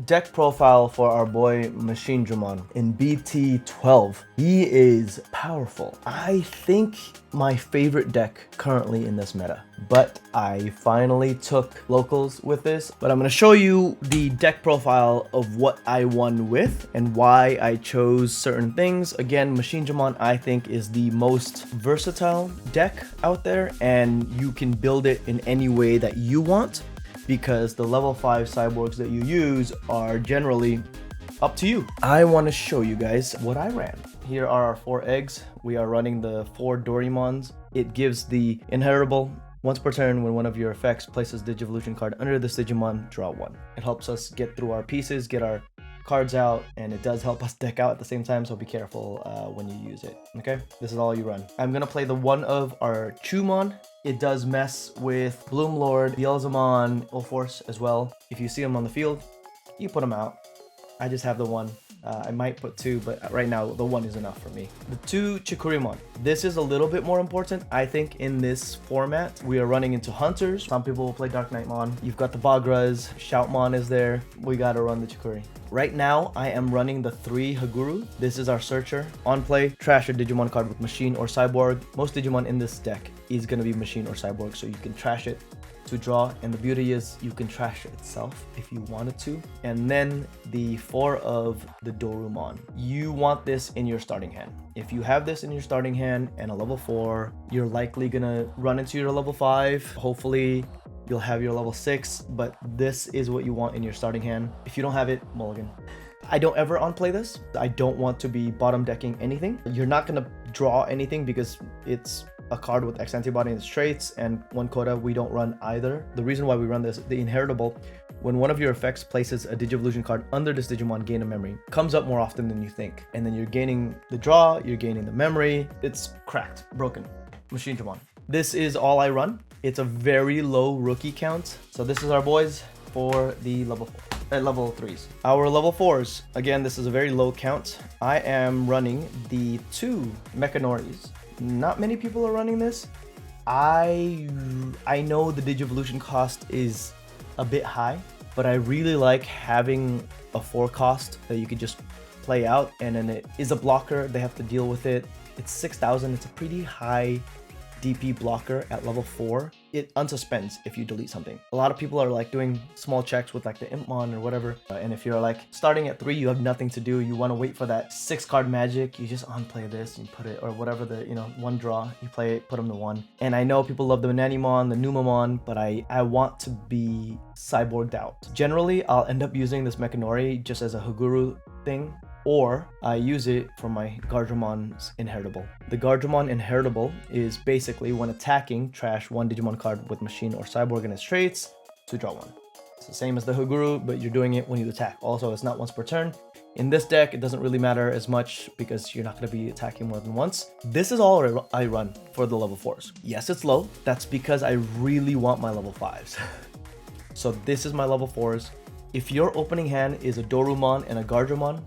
deck profile for our boy Machinedramon in BT12. He is powerful. I think my favorite deck currently in this meta, but I finally took locals with this. But I'm going to show you the deck profile of what I won with and why I chose certain things. Again, Machinedramon I think is the most versatile deck out there, and you can build it in any way that you want, because the level 5 cyborgs that you use are generally up to you. I want to show you guys what I ran. Here are our 4 eggs. We are running the 4 Dorimons. It gives the inheritable. Once per turn, when one of your effects places Digivolution card under this Digimon, draw 1. It helps us get through our pieces, get our cards out, and it does help us deck out at the same time, so be careful when you use it. Okay, this is all you run. I'm gonna play the one of our Chumon. It does mess with Bloomlord, Beelzemon, Ulforce as well. If you see them on the field, you put them out. I just have the one. I might put 2, but right now the 1 is enough for me. The 2 Chikurimon. This is a little bit more important, I think, in this format. We are running into Hunters. Some people will play Dark Knightmon. You've got the Bagras, Shoutmon is there. We gotta run the Chikuri. Right now, I am running the 3 Haguru. This is our Searcher. On play, trash your Digimon card with Machine or Cyborg. Most Digimon in this deck is gonna be Machine or Cyborg, so you can trash it to draw, and the beauty is you can trash it itself if you wanted to. And then the 4 of the Dorumon. You want this in your starting hand. If you have this in your starting hand and a level 4, you're likely gonna run into your level 5. Hopefully you'll have your level 6, but this is what you want in your starting hand. If you don't have it, mulligan. I don't ever on-play this. I don't want to be bottom decking anything. You're not gonna draw anything because it's a card with X antibody and its traits, and 1 quota. We don't run either. The reason why we run this, the inheritable, when one of your effects places a Digivolution card under this Digimon, gain a memory, comes up more often than you think. And then you're gaining the draw, you're gaining the memory. It's cracked, broken. Machinedramon. This is all I run. It's a very low rookie count. So this is our boys for the level 3s. Our level 4s, again, this is a very low count. I am running the 2 Mechanoris. Not many people are running this. I know the Digivolution cost is a bit high, but I really like having a 4 cost that you could just play out, and then it is a blocker. They have to deal with it. It's 6,000. It's a pretty high DP blocker at level 4. It unsuspends if you delete something. A lot of people are like doing small checks with like the Impmon or whatever. And if you're like starting at 3, you have nothing to do. You want to wait for that 6 card magic. You just on-play this and put it, or whatever the, 1 draw. You play it, put them to 1. And I know people love the Nanimon, the Numamon, but I want to be cyborged out. Generally, I'll end up using this Mechanori just as a Haguru thing, or I use it for my Guardramon's inheritable. The Guardramon inheritable is basically when attacking, trash 1 Digimon card with Machine or Cyborg in its traits to draw 1. It's the same as the Haguru, but you're doing it when you attack. Also, it's not once per turn. In this deck, it doesn't really matter as much because you're not going to be attacking more than once. This is all I run for the level 4s. Yes, it's low. That's because I really want my level 5s. So this is my level 4s. If your opening hand is a Dorumon and a Guardramon,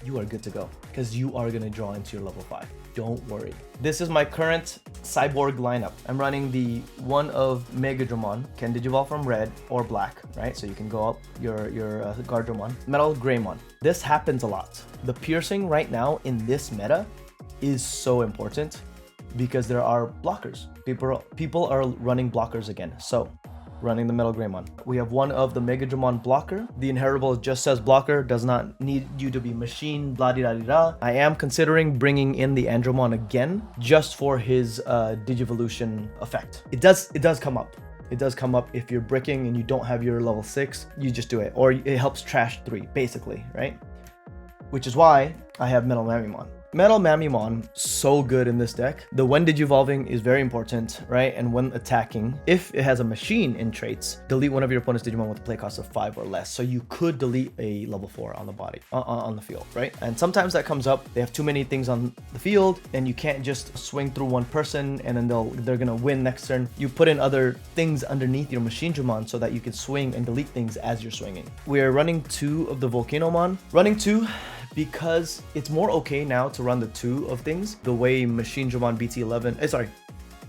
you are good to go, because you are going to draw into your level 5. Don't worry. This is my current cyborg lineup. I'm running the 1 of Megadramon, can digivolve from red or black, right? So you can go up your Guardramon. Metal Greymon. This happens a lot. The piercing right now in this meta is so important because there are blockers. People are running blockers again. So running the Metal Greymon. We have 1 of the Megadramon blocker. The inheritable just says blocker, does not need you to be machine, blah de da de da. I am considering bringing in the Andromon again just for his Digivolution effect. It does come up. It does come up if you're bricking and you don't have your level 6, you just do it. Or it helps trash 3, basically, right? Which is why I have Metal Mamimon. Metal Mamimon, so good in this deck. The when digivolving is very important, right? And when attacking, if it has a machine in traits, delete one of your opponent's Digimon with a play cost of 5 or less. So you could delete a level 4 on the body, on the field, right? And sometimes that comes up. They have too many things on the field and you can't just swing through one person and then they're gonna win next turn. You put in other things underneath your Machinedramon so that you can swing and delete things as you're swinging. We're running 2 of the Volcanomon. Running 2 because it's more okay now to run the 2 of things the way Machinedramon BT11,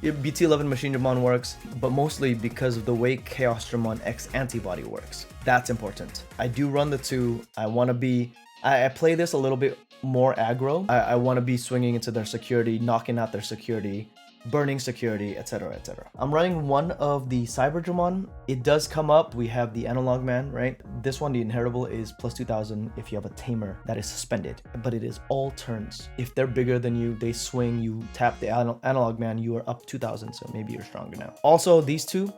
BT11 Machinedramon works, but mostly because of the way Chaosdramon X Antibody works. That's important. I do run the two. I want to be... I play this a little bit more aggro. I want to be swinging into their security, knocking out their security, burning security, etc, etc. I'm running one of the Cyberdramon. It does come up. We have the Analog Man, right? This one, the inheritable, is plus 2000 if you have a Tamer that is suspended, but it is all turns. If they're bigger than you, they swing, you tap the Analog Man, you are up 2000, so maybe you're stronger now. Also, these two,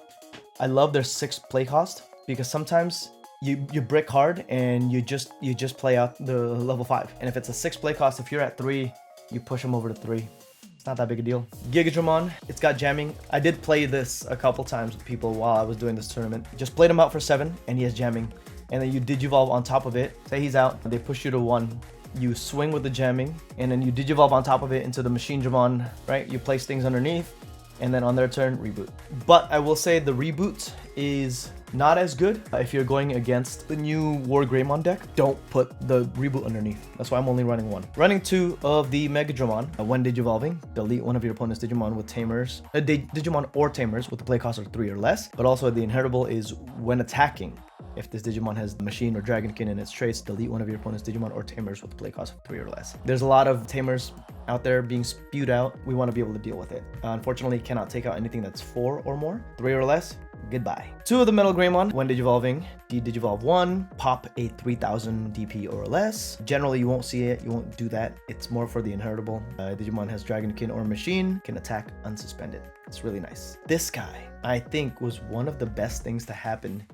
I love their 6 play cost, because sometimes you brick hard and you just play out the level 5. And if it's a 6 play cost, if you're at 3, you push them over to 3. It's not that big a deal. Gigadramon, it's got jamming. I did play this a couple times with people while I was doing this tournament. Just played him out for 7 and he has jamming. And then you Digivolve on top of it. Say he's out, they push you to 1. You swing with the jamming and then you Digivolve on top of it into the Machinedramon, right? You place things underneath and then on their turn, reboot. But I will say the reboot is not as good if you're going against the new War Greymon deck. Don't put the reboot underneath. That's why I'm only running 1. Running 2 of the Megadramon. When Digivolving, delete one of your opponent's Digimon with Tamers. Digimon or Tamers with the play cost of 3 or less. But also the inheritable is when attacking. If this Digimon has Machine or Dragonkin in its traits, delete one of your opponent's Digimon or Tamers with the play cost of 3 or less. There's a lot of Tamers out there being spewed out. We want to be able to deal with it. Unfortunately, cannot take out anything that's 4 or more. 3 or less, goodbye. 2 of the Metal Greymon. When Digivolving, Digivolve 1, pop a 3000 DP or less. Generally, you won't see it. You won't do that. It's more for the inheritable. Digimon has Dragonkin or Machine, can attack unsuspended. It's really nice. This guy, I think, was one of the best things to happen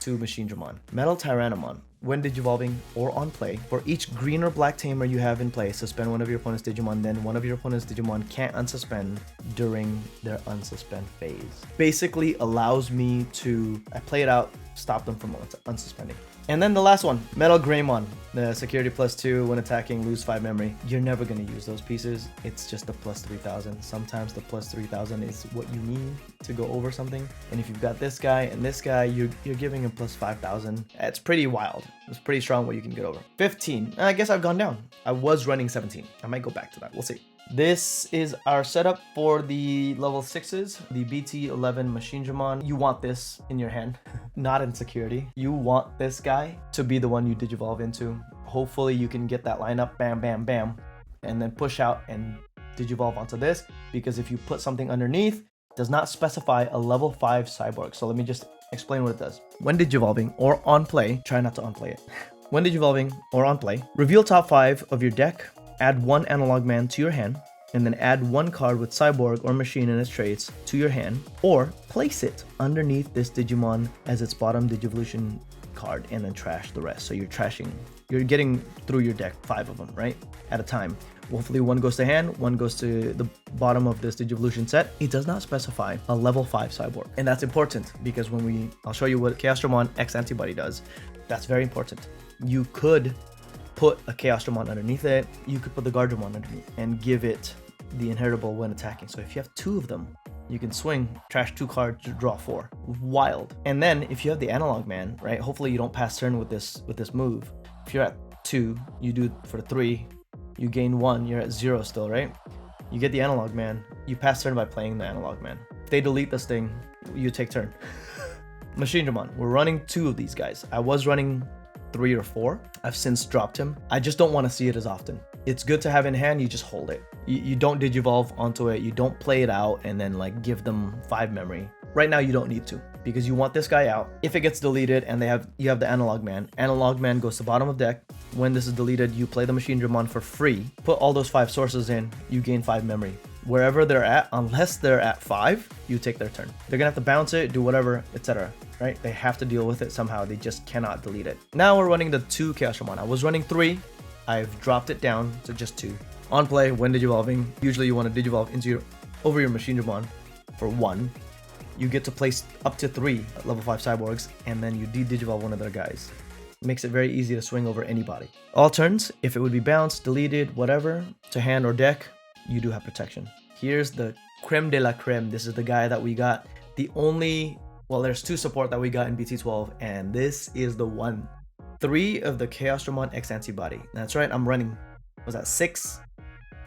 to Machinedramon. Metal Tyrannomon. When Digivolving or on play, for each green or black Tamer you have in play, suspend one of your opponent's Digimon, then one of your opponent's Digimon can't unsuspend during their unsuspend phase. Basically allows me to, I play it out, stop them from unsuspending. And then the last one, Metal Greymon. The security plus 2, when attacking, lose 5 memory. You're never going to use those pieces. It's just the plus 3000. Sometimes the plus 3000 is what you need to go over something. And if you've got this guy and this guy, you're giving him plus 5000. It's pretty wild. It's pretty strong what you can get over. 15. I guess I've gone down. I was running 17. I might go back to that. We'll see. This is our setup for the level 6s, the BT11 Machinedramon. You want this in your hand, not in security. You want this guy to be the one you Digivolve into. Hopefully you can get that lineup, bam, bam, bam, and then push out and Digivolve onto this, because if you put something underneath, it does not specify a level 5 cyborg. So let me just explain what it does. When Digivolving or on play, try not to unplay it. When Digivolving or on play, reveal top 5 of your deck, add 1 Analog Man to your hand, and then add 1 card with Cyborg or Machine in its traits to your hand, or place it underneath this Digimon as its bottom Digivolution card, and then trash the rest. So you're getting through your deck 5 of them, right? At a time. Hopefully 1 goes to hand, 1 goes to the bottom of this Digivolution set. It does not specify a level 5 Cyborg. And that's important because I'll show you what Chaosdramon X Antibody does. That's very important. You could put a Chaosdramon underneath it. You could put the Guardramon underneath and give it the inheritable when attacking. So if you have 2 of them, you can swing, trash 2 cards, draw 4. Wild. And then if you have the Analog Man, right? Hopefully you don't pass turn with this move. If you're at 2, you do for 3, you gain 1, you're at 0 still, right? You get the Analog Man, you pass turn by playing the Analog Man. If they delete this thing, you take turn. Machinedramon, we're running 2 of these guys. I was running 3 or 4. I've since dropped him. I just don't want to see it as often. It's good to have in hand, you just hold it. You don't Digivolve onto it, you don't play it out and then like give them 5 memory. Right now you don't need to, because you want this guy out. If it gets deleted and you have the Analog Man. Analog Man goes to bottom of deck. When this is deleted, you play the Machinedramon for free. Put all those 5 sources in, you gain 5 memory. Wherever they're at, unless they're at 5, you take their turn. They're gonna have to bounce it, do whatever, etc. Right? They have to deal with it somehow. They just cannot delete it. Now we're running the 2 Chaosdramon. I was running 3. I've dropped it down to just 2. On play, when Digivolving, usually you want to Digivolve over your Machinedramon for 1. You get to place up to 3 level 5 cyborgs, and then you Digivolve one of their guys. Makes it very easy to swing over anybody. All turns, if it would be bounced, deleted, whatever, to hand or deck, you do have protection. Here's the creme de la creme. This is the guy that we got. There's 2 support that we got in BT12, and this is the one. 3 of the Chaosdramon X Antibody. That's right, I'm running, was that 6?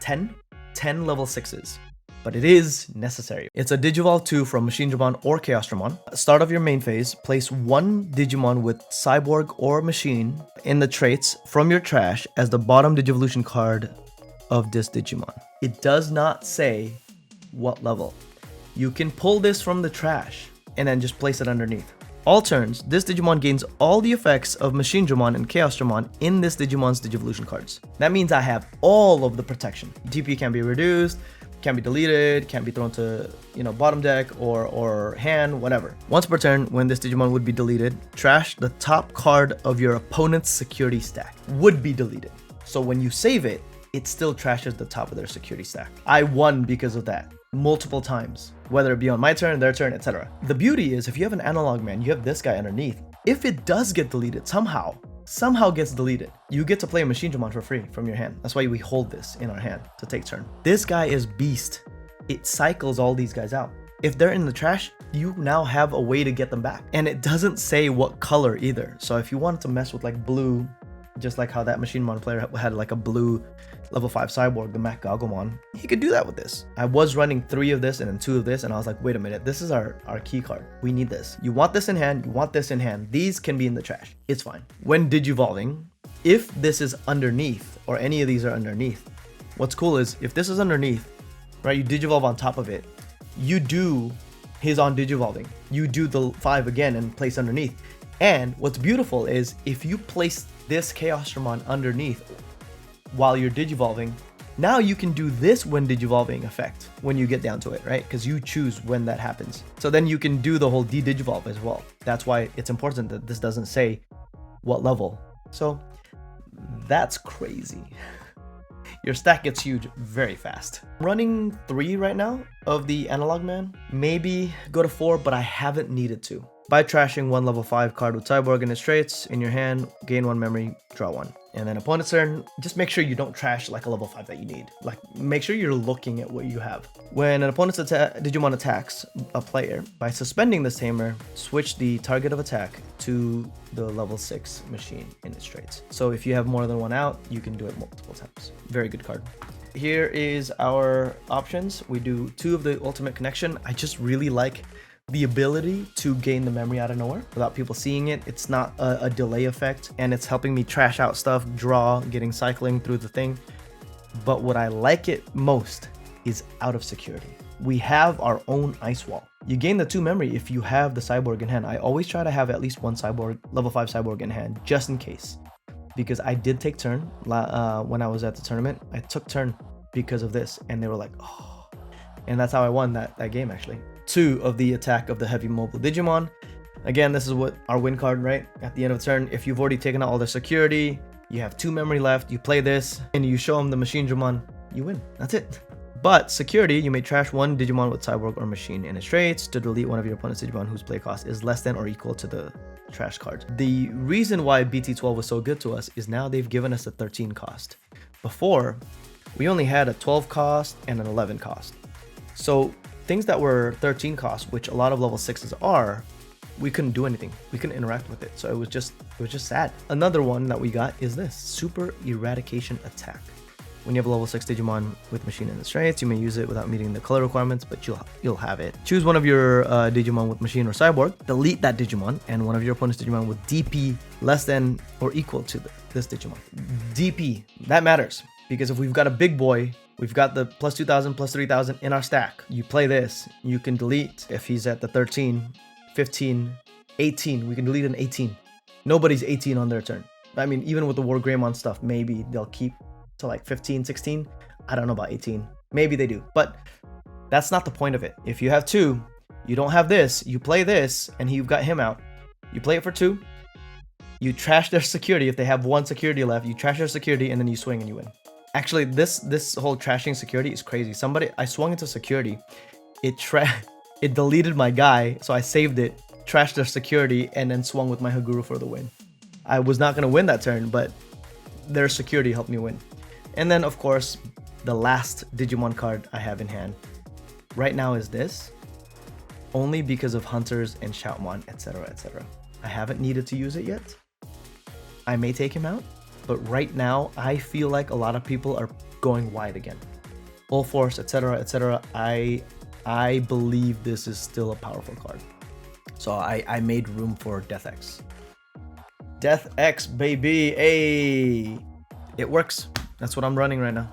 10? 10 level 6s. but it is necessary. It's a Digivolve 2 from Machinedramon or Chaosdramon. Start of your main phase, place one Digimon with Cyborg or Machine in the traits from your trash as the bottom Digivolution card of this Digimon. It does not say what level. You can pull this from the trash and then just place it underneath. All turns, this Digimon gains all the effects of Machinedramon and Chaosdramon in this Digimon's Digivolution cards. That means I have all of the protection. DP can be reduced, can be deleted, can be thrown to, bottom deck or hand, whatever. Once per turn, when this Digimon would be deleted, trash the top card of your opponent's security stack. Would be deleted. So when you save it, it still trashes the top of their security stack. I won because of that multiple times, whether it be on my turn, their turn, etc. The beauty is if you have an analog man, you have this guy underneath. If it does get deleted somehow gets deleted, you get to play a Machinedramon for free from your hand. That's why we hold this in our hand to take turn. This guy is beast. It cycles all these guys out. If they're in the trash, you now have a way to get them back. And it doesn't say what color either. So if you wanted to mess with like blue, just like how that Machinedramon player had like a blue level 5 cyborg, the Mac Gogglemon, he could do that with this. I was running 3 of this and then 2 of this, and I was like, wait a minute, this is our key card. We need this. You want this in hand, you want this in hand. These can be in the trash. It's fine. When Digivolving, if this is underneath, or any of these are underneath, what's cool is if this is underneath, right, you Digivolve on top of it, you do his on Digivolving. You do the 5 again and place underneath. And what's beautiful is if you place this Chaosdramon underneath while you're Digivolving, now you can do this when Digivolving effect when you get down to it, right? Because you choose when that happens. So then you can do the whole de-Digivolve as well. That's why it's important that this doesn't say what level. So that's crazy. Your stack gets huge very fast. I'm running 3 right now of the Analog Man. Maybe go to 4, but I haven't needed to. By trashing one level 5 card with Cyborg and its traits in your hand, gain 1 memory, draw 1. And then opponent's turn, just make sure you don't trash like a level 5 that you need. Like, make sure you're looking at what you have. When an opponent's Digimon attacks a player, by suspending this Tamer, switch the target of attack to the level 6 machine in its traits. So if you have more than one out, you can do it multiple times. Very good card. Here is our options. We do 2 of the Ultimate Connection. I just really like the ability to gain the memory out of nowhere without people seeing it. It's not a delay effect, and it's helping me trash out stuff, draw, getting cycling through the thing. But what I like it most is out of security. We have our own ice wall. You gain the 2 memory if you have the Cyborg in hand. I always try to have at least 1 Cyborg, level 5 Cyborg in hand, just in case. Because I did take turn when I was at the tournament. I took turn because of this, and they were like, oh. And that's how I won that game, actually. 2 of the attack of the heavy mobile Digimon. Again, this is what our win card, right? At the end of the turn, if you've already taken out all their security, you have 2 memory left, you play this, and you show them the Machinedramon, you win. That's it. But security, you may trash 1 Digimon with Cyborg or Machine in its traits to delete one of your opponent's Digimon whose play cost is less than or equal to the trash card. The reason why BT12 was so good to us is now they've given us a 13 cost. Before, we only had a 12 cost and an 11 cost. So things that were 13 cost, which a lot of level 6s are, we couldn't do anything. We couldn't interact with it. So it was just sad. Another one that we got is this Super Eradication Attack. When you have a level 6 Digimon with Machine in its traits, you may use it without meeting the color requirements, but you'll have it. Choose one of your Digimon with Machine or Cyborg, delete that Digimon, and one of your opponent's Digimon with DP less than or equal to this Digimon. DP, that matters, because if we've got a big boy, we've got the plus 2,000, plus 3,000 in our stack. You play this, you can delete if he's at the 13, 15, 18. We can delete an 18. Nobody's 18 on their turn. I mean, even with the War Greymon stuff, maybe they'll keep to like 15, 16. I don't know about 18. Maybe they do, but that's not the point of it. If you have 2, you don't have this, you play this, and you've got him out. You play it for 2. You trash their security. If they have 1 security left, you trash their security, and then you swing and you win. Actually, this whole trashing security is crazy. I swung into security. It deleted my guy, so I saved it, trashed their security, and then swung with my Haguru for the win. I was not going to win that turn, but their security helped me win. And then, of course, the last Digimon card I have in hand right now is this, only because of Hunters and Shoutmon, etc., etc. I haven't needed to use it yet. I may take him out, but right now, I feel like a lot of people are going wide again. Full Force, etc., etc., I believe this is still a powerful card. So I made room for Death X. Death X, baby. Hey, it works. That's what I'm running right now.